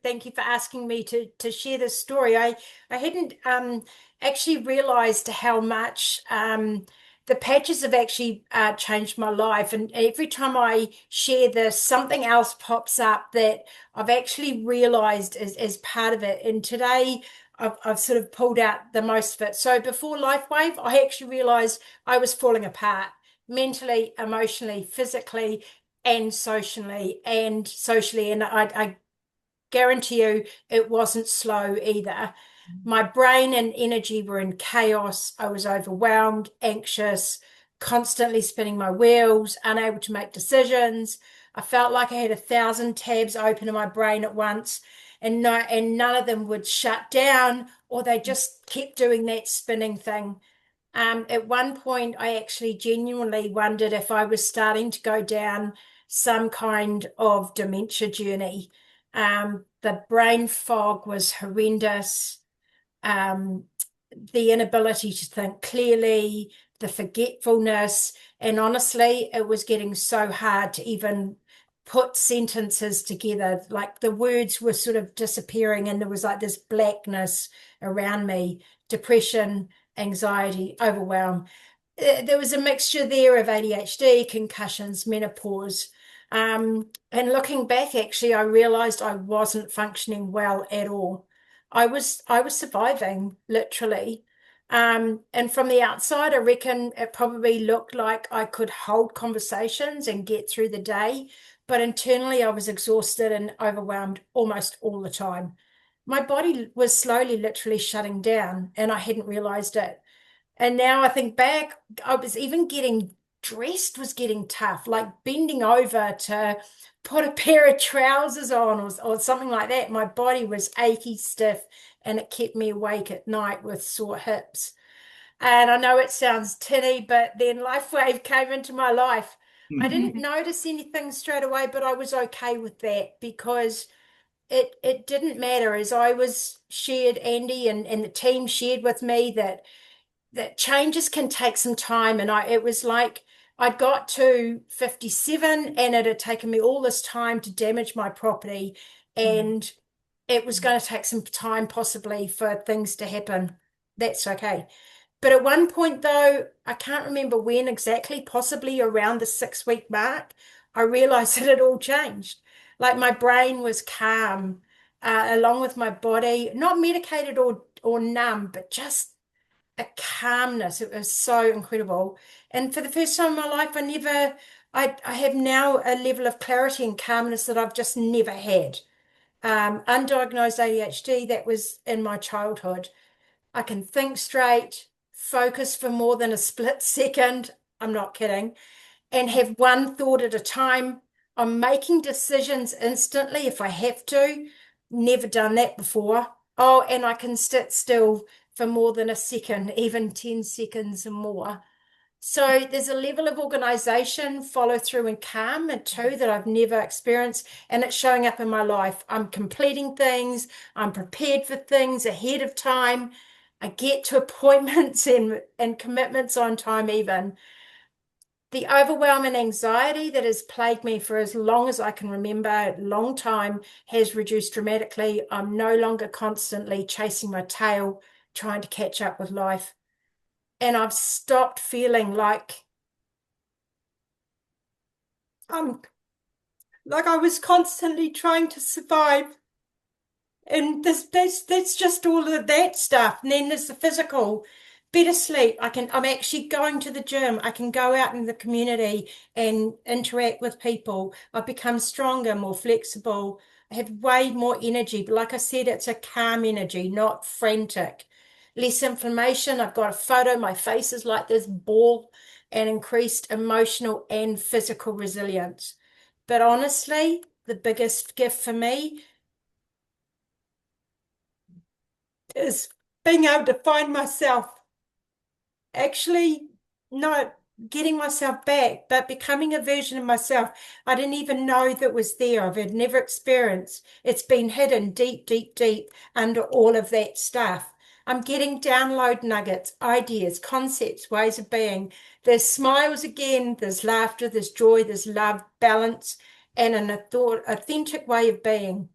Thank you for asking me to share this story. I hadn't actually realized how much the patches have actually changed my life. And every time I share this, something else pops up that I've actually realized as part of it. And today I've sort of pulled out the most of it. So before LifeWave, I actually realized I was falling apart mentally, emotionally, physically, and socially. And I guarantee you it wasn't slow either. My brain and energy were in chaos. I was overwhelmed, anxious, constantly spinning my wheels, unable to make decisions. I felt like I had 1,000 tabs open in my brain at once, and none of them would shut down, or they just kept doing that spinning thing. At one point, I actually genuinely wondered if I was starting to go down some kind of dementia journey. The brain fog was horrendous. Um, the inability to think clearly, the forgetfulness, and honestly, it was getting so hard to even put sentences together. Like the words were sort of disappearing, and there was like this blackness around me, depression, anxiety, overwhelm. There was a mixture there of ADHD, concussions, menopause. And looking back, actually, I realized I wasn't functioning well at all. I was surviving literally. And from the outside, I reckon it probably looked like I could hold conversations and get through the day, but internally I was exhausted and overwhelmed almost all the time. My body was slowly, literally shutting down, and I hadn't realized it. And now I think back, I was even getting dressed was getting tough, like bending over to put a pair of trousers on or something like that. My body was achy, stiff, and it kept me awake at night with sore hips. And I know it sounds tinny, but then LifeWave came into my life. I didn't notice anything straight away, but I was okay with that because it didn't matter as I was shared, Andy and the team shared with me that changes can take some time. And it was like I got to 57 and it had taken me all this time to damage my property. And it was going to take some time possibly for things to happen. That's okay. But at one point, though, I can't remember when exactly, possibly around the 6 week mark, I realized that it all changed. Like my brain was calm, along with my body, not medicated or numb, but just a calmness. It was so incredible. And for the first time in my life, I have now a level of clarity and calmness that I've just never had. Undiagnosed ADHD, that was in my childhood. I can think straight, focus for more than a split second. I'm not kidding. And have one thought at a time. I'm making decisions instantly if I have to. Never done that before. Oh, and I can sit still for more than a second, even 10 seconds or more. So there's a level of organization, follow through, and calm, and two that I've never experienced, and it's showing up in my life. I'm completing things, I'm prepared for things ahead of time. I get to appointments and commitments on time, even. The overwhelm and anxiety that has plagued me for as long as I can remember, a long time, has reduced dramatically. I'm no longer constantly chasing my tail, trying to catch up with life. And I've stopped feeling um like I was constantly trying to survive. And that's just all of that stuff. And then there's the physical. Better sleep. I'm actually going to the gym. I can go out in the community and interact with people. I've become stronger, more flexible. I have way more energy. But like I said, it's a calm energy, not frantic. Less inflammation. I've got a photo. My face is like this ball, and increased emotional and physical resilience. But honestly, the biggest gift for me is being able to find myself, actually not getting myself back, but becoming a version of myself I didn't even know that was there. I've had never experienced. It's been hidden deep, deep, deep under all of that stuff. I'm getting download nuggets, ideas, concepts, ways of being. There's smiles again, there's laughter, there's joy, there's love, balance, and an authentic way of being.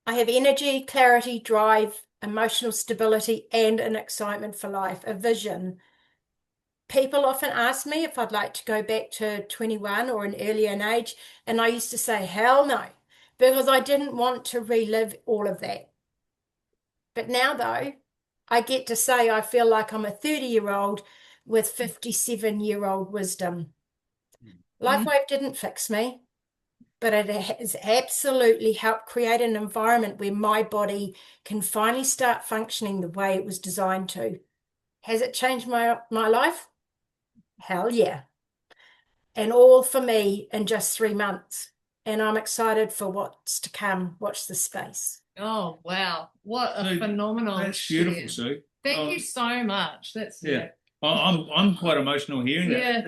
I have energy, clarity, drive, emotional stability, and an excitement for life, a vision. People often ask me if I'd like to go back to 21 or an earlier age, and I used to say, hell no, because I didn't want to relive all of that. But now, though, I get to say I feel like I'm a 30-year-old with 57-year-old wisdom. LifeWave didn't fix me, but it has absolutely helped create an environment where my body can finally start functioning the way it was designed to. Has it changed my life? Hell yeah. And all for me in just 3 months. And I'm excited for what's to come. Watch the space. Oh, wow. What a phenomenal That's beautiful, share. Sue. Thank you so much. That's yeah. I'm quite emotional hearing Yeah.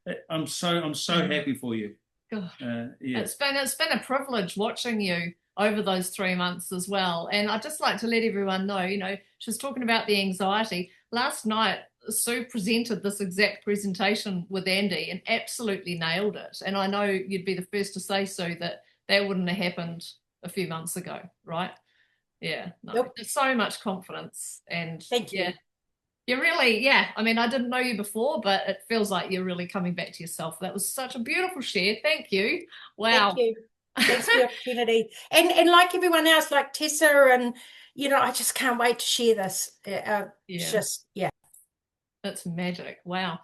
that. I'm so happy for you. God. Yeah. It's been a privilege watching you over those 3 months as well. And I'd just like to let everyone know, she was talking about the anxiety. Last night, Sue presented this exact presentation with Andy and absolutely nailed it. And I know you'd be the first to say, Sue, that wouldn't have happened a few months ago, right? Yeah. No, Nope. There's so much confidence. And Thank you. Yeah, you're really, yeah. I mean, I didn't know you before, but it feels like you're really coming back to yourself. That was such a beautiful share. Thank you. Wow. Thank you. Thanks for the opportunity. And like everyone else, like Tessa, and I just can't wait to share this. It's Yeah. just, yeah. That's magic. Wow.